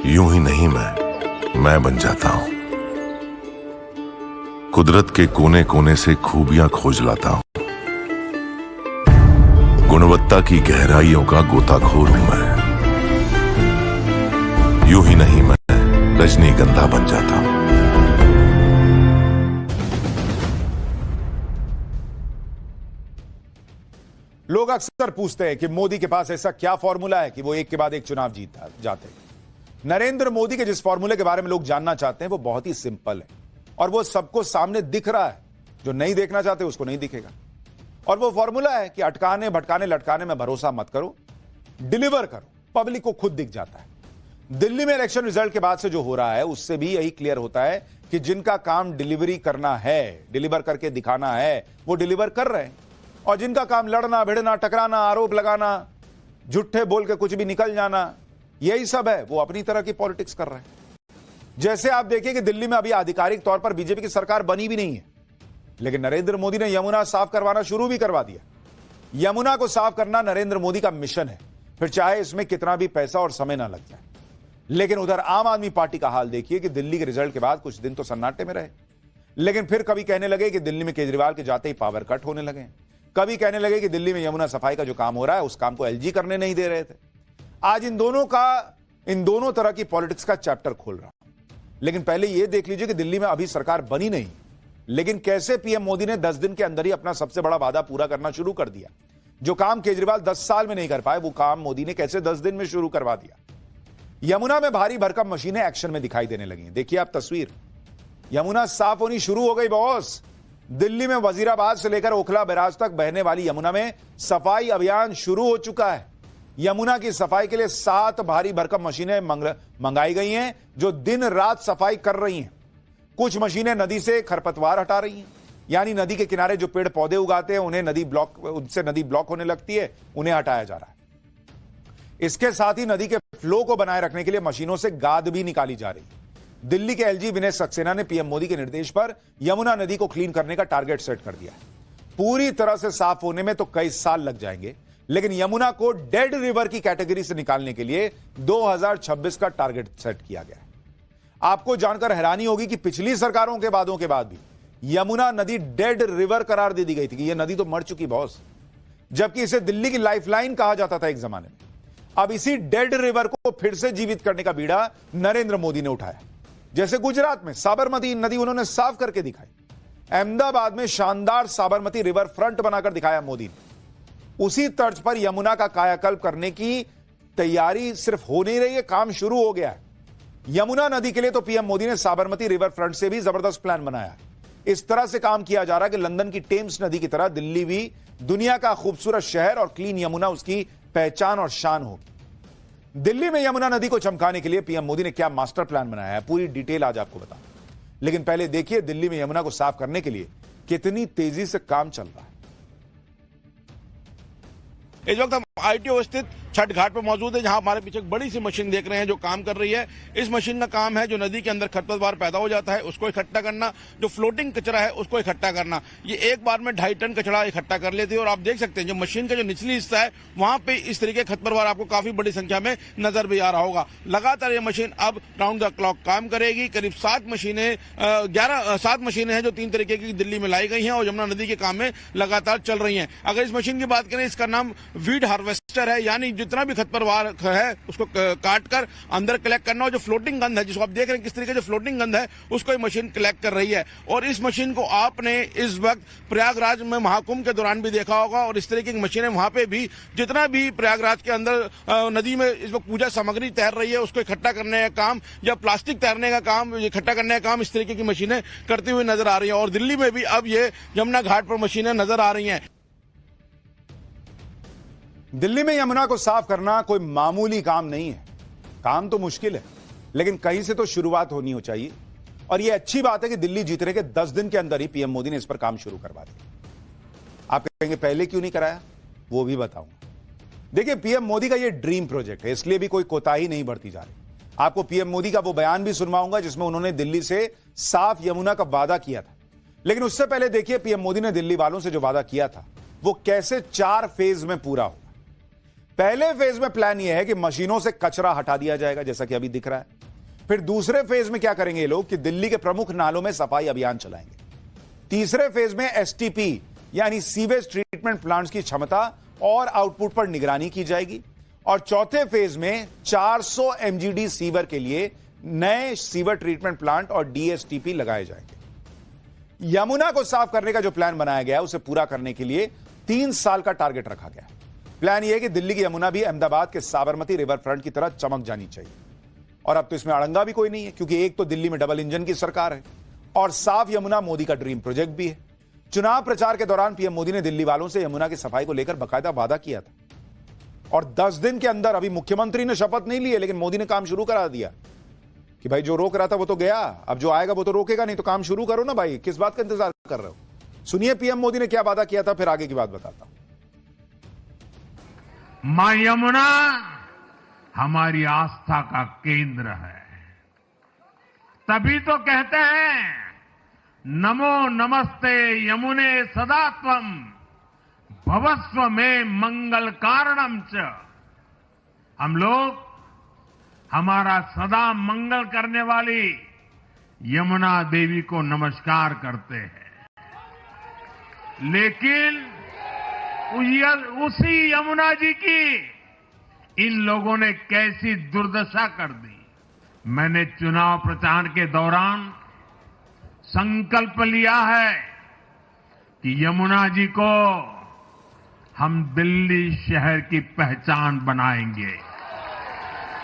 यूं ही नहीं मैं बन जाता हूं। कुदरत के कोने कोने से खूबियां खोज लाता हूं। गुणवत्ता की गहराइयों का गोताखोर हूं मैं। यूं ही नहीं मैं रजनीगंधा बन जाता हूं। लोग अक्सर पूछते हैं कि मोदी के पास ऐसा क्या फॉर्मूला है कि वो एक के बाद एक चुनाव जीत जाते हैं। नरेंद्र मोदी के जिस फॉर्मूले के बारे में लोग जानना चाहते हैं वो बहुत ही सिंपल है और वो सबको सामने दिख रहा है। जो नहीं देखना चाहते उसको नहीं दिखेगा। और वो फॉर्मूला है कि अटकाने भटकाने लटकाने में भरोसा मत करो, डिलीवर करो। पब्लिक को खुद दिख जाता है। दिल्ली में इलेक्शन रिजल्ट के बाद से जो हो रहा है उससे भी यही क्लियर होता है कि जिनका काम डिलीवरी करना है, डिलीवर करके दिखाना है, वो डिलीवर कर रहे हैं। और जिनका काम लड़ना भिड़ना, टकराना, आरोप लगाना, झूठे बोल के कुछ भी निकल जाना, यही सब है, वो अपनी तरह की पॉलिटिक्स कर रहे हैं। जैसे आप देखिए कि दिल्ली में अभी आधिकारिक तौर पर बीजेपी की सरकार बनी भी नहीं है, लेकिन नरेंद्र मोदी ने यमुना साफ करवाना शुरू भी करवा दिया। यमुना को साफ करना नरेंद्र मोदी का मिशन है, फिर चाहे इसमें कितना भी पैसा और समय ना लग जाए। लेकिन उधर आम आदमी पार्टी का हाल देखिए कि दिल्ली के रिजल्ट के बाद कुछ दिन तो सन्नाटे में रहे, लेकिन फिर कभी कहने लगे कि दिल्ली में केजरीवाल के जाते ही पावर कट होने लगे, कभी कहने लगे कि दिल्ली में यमुना सफाई का जो काम हो रहा है उस काम को एलजी करने नहीं दे रहे थे। आज इन दोनों तरह की पॉलिटिक्स का चैप्टर खोल रहा हूं। लेकिन पहले यह देख लीजिए कि दिल्ली में अभी सरकार बनी नहीं, लेकिन कैसे पीएम मोदी ने 10 दिन के अंदर ही अपना सबसे बड़ा वादा पूरा करना शुरू कर दिया। जो काम केजरीवाल 10 साल में नहीं कर पाए वो काम मोदी ने कैसे 10 दिन में शुरू करवा दिया। यमुना में भारी भरकम मशीनें एक्शन में दिखाई देने लगी। देखिए आप तस्वीर, यमुना साफ होनी शुरू हो गई बॉस। दिल्ली में वजीराबाद से लेकर ओखला बैराज तक बहने वाली यमुना में सफाई अभियान शुरू हो चुका है। यमुना की सफाई के लिए 7 भारी भरकम मशीनें मंगाई गई हैं जो दिन रात सफाई कर रही हैं। कुछ मशीनें नदी से खरपतवार हटा रही हैं, यानी नदी के किनारे जो पेड़ पौधे उगाते हैं उनसे नदी ब्लॉक होने लगती है, उन्हें हटाया जा रहा है। इसके साथ ही नदी के फ्लो को बनाए रखने के लिए मशीनों से गाद भी निकाली जा रही है। दिल्ली के एलजी विनय सक्सेना ने पीएम मोदी के निर्देश पर यमुना नदी को क्लीन करने का टारगेट सेट कर दिया है। पूरी तरह से साफ होने में तो कई साल लग जाएंगे, लेकिन यमुना को डेड रिवर की कैटेगरी से निकालने के लिए 2026 का टारगेट सेट किया गया है। आपको जानकर हैरानी होगी कि पिछली सरकारों के वादों के बाद भी यमुना नदी डेड रिवर करार दे दी गई थी कि यह नदी तो मर चुकी बॉस, जबकि इसे दिल्ली की लाइफलाइन कहा जाता था एक जमाने में। अब इसी डेड रिवर को फिर से जीवित करने का बीड़ा नरेंद्र मोदी ने उठाया। जैसे गुजरात में साबरमती नदी उन्होंने साफ करके दिखाई, अहमदाबाद में शानदार साबरमती रिवर फ्रंट बनाकर दिखाया मोदी ने। उसी तर्ज पर यमुना का कायाकल्प करने की तैयारी सिर्फ हो नहीं रही है, काम शुरू हो गया है। यमुना नदी के लिए तो पीएम मोदी ने साबरमती रिवर फ्रंट से भी जबरदस्त प्लान बनाया है। इस तरह से काम किया जा रहा है कि लंदन की टेम्स नदी की तरह दिल्ली भी दुनिया का खूबसूरत शहर और क्लीन यमुना उसकी पहचान और शान होगी। दिल्ली में यमुना नदी को चमकाने के लिए पीएम मोदी ने क्या मास्टर प्लान बनाया है, पूरी डिटेल आज आपको बताऊं। लेकिन पहले देखिए दिल्ली में यमुना को साफ करने के लिए कितनी तेजी से काम चल रहा है। इस वक्त हम आईटीओ स्थित छठ घाट पर मौजूद है, जहां हमारे पीछे एक बड़ी सी मशीन देख रहे हैं जो काम कर रही है। इस मशीन का काम है जो नदी के अंदर खरपतवार पैदा हो जाता है उसको इकट्ठा करना, जो फ्लोटिंग कचरा है उसको इकट्ठा करना। ये एक बार में 2.5 टन कचरा इकट्ठा कर लेती है। और आप देख सकते हैं जो मशीन का जो निचली हिस्सा है वहां पे इस तरीके खरपतवार आपको काफी बड़ी संख्या में नजर भी आ रहा होगा। लगातार ये मशीन अब राउंड द क्लॉक काम करेगी। करीब 7 मशीनें हैं जो 3 तरीके की दिल्ली में लाई गई हैं और यमुना नदी के काम में लगातार चल रही हैं। अगर इस मशीन की बात करें, इसका नाम वीड हार्वेस्टर है, यानी जितना भी खरपतवार है उसको काट कर अंदर कलेक्ट करना। और जो फ्लोटिंग गंद है जिसको आप देख रहे हैं किस तरीके से फ्लोटिंग गंद है उसको ये मशीन कलेक्ट कर रही है। और इस मशीन को आपने इस वक्त प्रयागराज में महाकुंभ के दौरान भी देखा होगा। और इस तरीके की मशीनें वहां पे भी जितना भी प्रयागराज के अंदर नदी में इस वक्त पूजा सामग्री तैर रही है उसको इकट्ठा करने का काम या प्लास्टिक तैरने का काम, इकट्ठा करने का काम इस तरीके की मशीनें करती हुई नजर आ रही है। और दिल्ली में भी अब ये यमुना घाट पर मशीनें नजर आ रही हैं। दिल्ली में यमुना को साफ करना कोई मामूली काम नहीं है। काम तो मुश्किल है, लेकिन कहीं से तो शुरुआत होनी चाहिए। और यह अच्छी बात है कि दिल्ली जीतने के 10 दिन के अंदर ही पीएम मोदी ने इस पर काम शुरू करवा दिया। आप कहेंगे पहले क्यों नहीं कराया, वो भी बताऊंगा। देखिए पीएम मोदी का यह ड्रीम प्रोजेक्ट है, इसलिए भी कोई कोताही नहीं बरती जा रही। आपको पीएम मोदी का वो बयान भी सुनवाऊंगा जिसमें उन्होंने दिल्ली से साफ यमुना का वादा किया था। लेकिन उससे पहले देखिए पीएम मोदी ने दिल्ली वालों से जो वादा किया था वो कैसे 4 फेज में पूरा हुआ। पहले फेज में प्लान यह है कि मशीनों से कचरा हटा दिया जाएगा, जैसा कि अभी दिख रहा है। फिर दूसरे फेज में क्या करेंगे ये लोग कि दिल्ली के प्रमुख नालों में सफाई अभियान चलाएंगे। तीसरे फेज में एसटीपी यानी सीवेज ट्रीटमेंट प्लांट्स की क्षमता और आउटपुट पर निगरानी की जाएगी। और चौथे फेज में 400 एमजीडी सीवर के लिए नए सीवर ट्रीटमेंट प्लांट और डीएसटीपी लगाए जाएंगे। यमुना को साफ करने का जो प्लान बनाया गया है उसे पूरा करने के लिए 3 साल का टारगेट रखा गया है। प्लान यह है कि दिल्ली की यमुना भी अहमदाबाद के साबरमती रिवर फ्रंट की तरह चमक जानी चाहिए। और अब तो इसमें अड़ंगा भी कोई नहीं है, क्योंकि एक तो दिल्ली में डबल इंजन की सरकार है और साफ यमुना मोदी का ड्रीम प्रोजेक्ट भी है। चुनाव प्रचार के दौरान पीएम मोदी ने दिल्ली वालों से यमुना की सफाई को लेकर बाकायदा वादा किया था और 10 दिन के अंदर, अभी मुख्यमंत्री ने शपथ नहीं ली है लेकिन मोदी ने काम शुरू करा दिया कि भाई जो रोक रहा था वो तो गया, अब जो आएगा वो तो रोकेगा नहीं, तो काम शुरू करो ना भाई, किस बात का इंतजार कर रहे हो। सुनिए पीएम मोदी ने क्या वादा किया था, फिर आगे की बात बताता हूं। मां यमुना हमारी आस्था का केंद्र है, तभी तो कहते हैं नमो नमस्ते यमुने सदा त्वं भवस्व में मंगल कारणम च। हम लोग हमारा सदा मंगल करने वाली यमुना देवी को नमस्कार करते हैं, लेकिन उसी यमुना जी की इन लोगों ने कैसी दुर्दशा कर दी। मैंने चुनाव प्रचार के दौरान संकल्प लिया है कि यमुना जी को हम दिल्ली शहर की पहचान बनाएंगे।